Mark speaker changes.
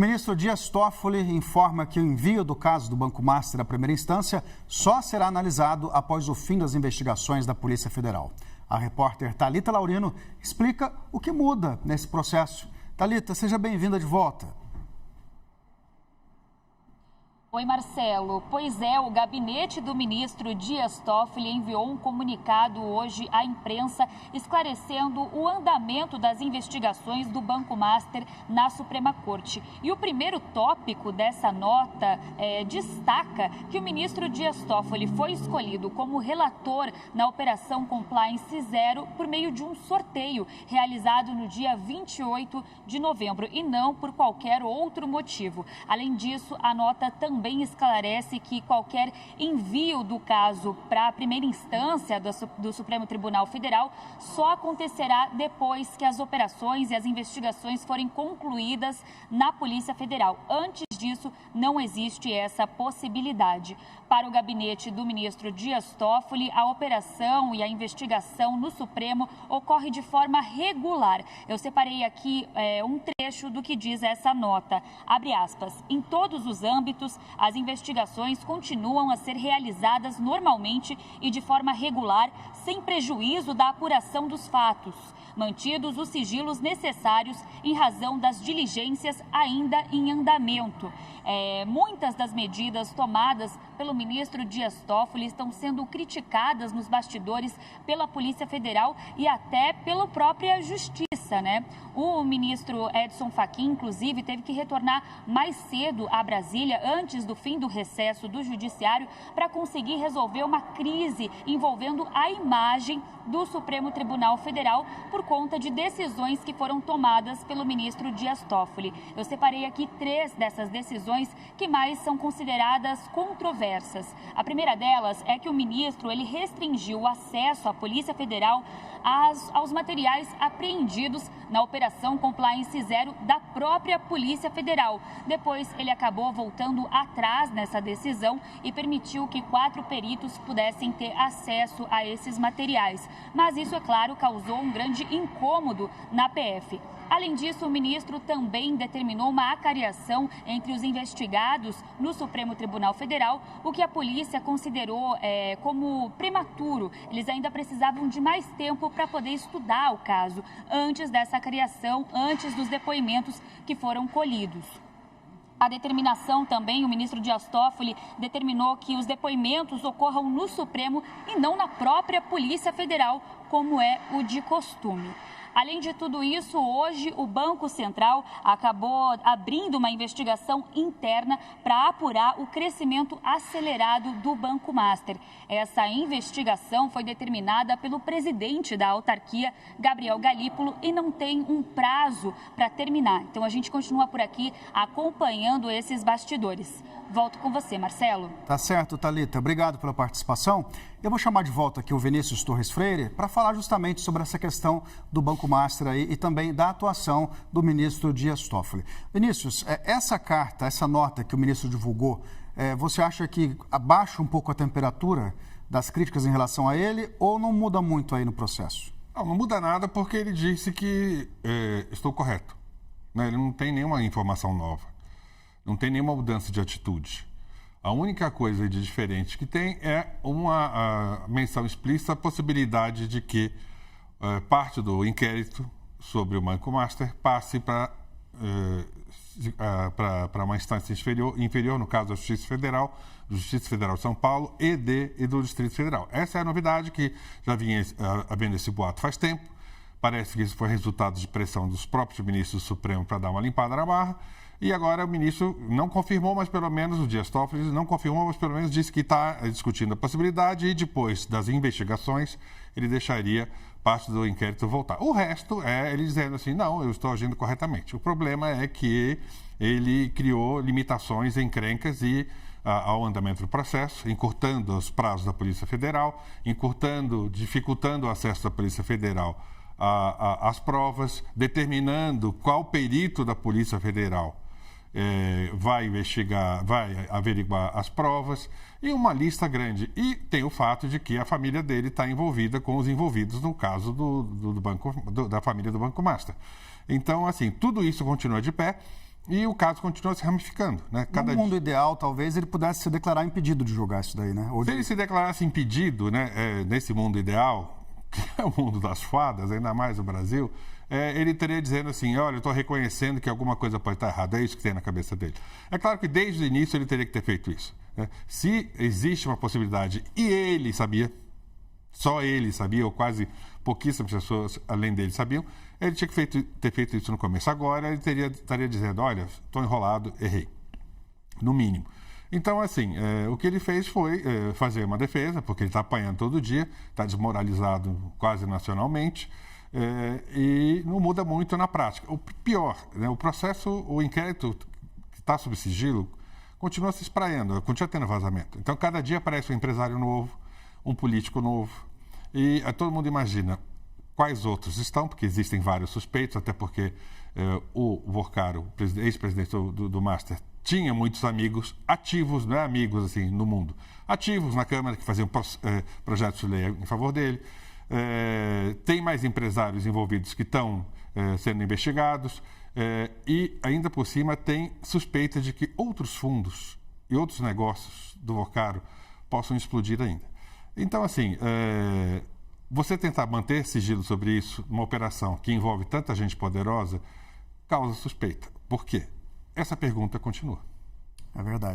Speaker 1: O ministro Dias Toffoli informa que o envio do caso do Banco Master à primeira instância só será analisado após o fim das investigações da Polícia Federal. A repórter Thalita Laurino explica o que muda nesse processo. Thalita, seja bem-vinda de volta.
Speaker 2: Oi, Marcelo. Pois é, o gabinete do ministro Dias Toffoli enviou um comunicado hoje à imprensa esclarecendo o andamento das investigações do Banco Master na Suprema Corte. E o primeiro tópico dessa nota destaca que o ministro Dias Toffoli foi escolhido como relator na Operação Compliance Zero por meio de um sorteio realizado no dia 28 de novembro e não por qualquer outro motivo. Além disso, a nota também esclarece que qualquer envio do caso para a primeira instância do Supremo Tribunal Federal só acontecerá depois que as operações e as investigações forem concluídas na Polícia Federal. Antes disso, não existe essa possibilidade. Para o gabinete do ministro Dias Toffoli, a operação e a investigação no Supremo ocorre de forma regular. Eu separei aqui um trecho do que diz essa nota. Abre aspas. Em todos os âmbitos, as investigações continuam a ser realizadas normalmente e de forma regular, sem prejuízo da apuração dos fatos, mantidos os sigilos necessários em razão das diligências ainda em andamento. Muitas das medidas tomadas pelo ministro Dias Toffoli estão sendo criticadas nos bastidores pela Polícia Federal e até pela própria Justiça, né? O ministro Edson Fachin, inclusive, teve que retornar mais cedo a Brasília, antes do fim do recesso do Judiciário, para conseguir resolver uma crise envolvendo a imagem do Supremo Tribunal Federal por conta de decisões que foram tomadas pelo ministro Dias Toffoli. Eu separei aqui 3 dessas decisões que mais são consideradas controversas. A primeira delas é que o ministro ele restringiu o acesso à Polícia Federal aos materiais apreendidos na Operação Compliance Zero da própria Polícia Federal. Depois, ele acabou voltando atrás nessa decisão e permitiu que 4 peritos pudessem ter acesso a esses materiais. Mas isso, é claro, causou um grande incômodo na PF. Além disso, o ministro também determinou uma acariação entre os investigados no Supremo Tribunal Federal, o que a polícia considerou como prematuro. Eles ainda precisavam de mais tempo para poder estudar o caso, antes dessa acariação, antes dos depoimentos que foram colhidos. A determinação também, o ministro Dias Toffoli determinou que os depoimentos ocorram no Supremo e não na própria Polícia Federal, como é o de costume. Além de tudo isso, hoje o Banco Central acabou abrindo uma investigação interna para apurar o crescimento acelerado do Banco Master. Essa investigação foi determinada pelo presidente da autarquia, Gabriel Galípolo, e não tem um prazo para terminar. Então a gente continua por aqui acompanhando esses bastidores. Volto com você, Marcelo.
Speaker 1: Tá certo, Thalita. Obrigado pela participação. Eu vou chamar de volta aqui o Vinícius Torres Freire para falar justamente sobre essa questão do Banco Master aí e também da atuação do ministro Dias Toffoli. Vinícius, essa carta, essa nota que o ministro divulgou, você acha que abaixa um pouco a temperatura das críticas em relação a ele ou não muda muito aí no processo?
Speaker 3: Não muda nada porque ele disse que estou correto. Né? Ele não tem nenhuma informação nova. Não tem nenhuma mudança de atitude. A única coisa de diferente que tem é uma menção explícita à possibilidade de que parte do inquérito sobre o Banco Master passe para uma instância inferior, no caso, a Justiça Federal de São Paulo e do Distrito Federal. Essa é a novidade que já vinha havendo esse boato faz tempo. Parece que isso foi resultado de pressão dos próprios ministros do Supremo para dar uma limpada na barra. E agora o ministro não confirmou, mas pelo menos o Dias Toffoli não confirmou, mas pelo menos disse que está discutindo a possibilidade e depois das investigações ele deixaria parte do inquérito voltar. O resto é ele dizendo assim, não, eu estou agindo corretamente. O problema é que ele criou limitações, encrencas ao andamento do processo, encurtando os prazos da Polícia Federal, dificultando o acesso da Polícia Federal às provas, determinando qual perito da Polícia Federal vai investigar, vai averiguar as provas e uma lista grande. E tem o fato de que a família dele está envolvida com os envolvidos no caso da família do Banco Master. Então, assim, tudo isso continua de pé. E o caso continua se ramificando, né?
Speaker 1: No mundo ideal, talvez, ele pudesse se declarar impedido de julgar isso daí, né?
Speaker 3: Se ele se declarasse impedido, né, nesse mundo ideal, que é o mundo das fadas, ainda mais o Brasil, ele teria dizendo assim, olha, eu estou reconhecendo que alguma coisa pode estar errada, é isso que tem na cabeça dele. É claro que desde o início ele teria que ter feito isso, né? Se existe uma possibilidade, e ele sabia, só ele sabia, ou quase pouquíssimas pessoas além dele sabiam, ele tinha que ter feito isso no começo. Agora ele estaria dizendo, olha, estou enrolado, errei, no mínimo. Então, assim, o que ele fez foi fazer uma defesa, porque ele está apanhando todo dia, está desmoralizado quase nacionalmente, e não muda muito na prática. O pior, né, o inquérito que está sob sigilo continua se espraiando, continua tendo vazamento. Então, cada dia aparece um empresário novo, um político novo, e todo mundo imagina quais outros estão, porque existem vários suspeitos, até porque o Vorcaro, ex-presidente do Master, tinha muitos amigos ativos, não é amigos assim, no mundo, ativos na Câmara que faziam projetos de lei em favor dele. Tem mais empresários envolvidos que estão sendo investigados e, ainda por cima, tem suspeita de que outros fundos e outros negócios do Vorcaro possam explodir ainda. Então, assim, você tentar manter sigilo sobre isso, uma operação que envolve tanta gente poderosa, causa suspeita. Por quê? Essa pergunta continua.
Speaker 1: É verdade.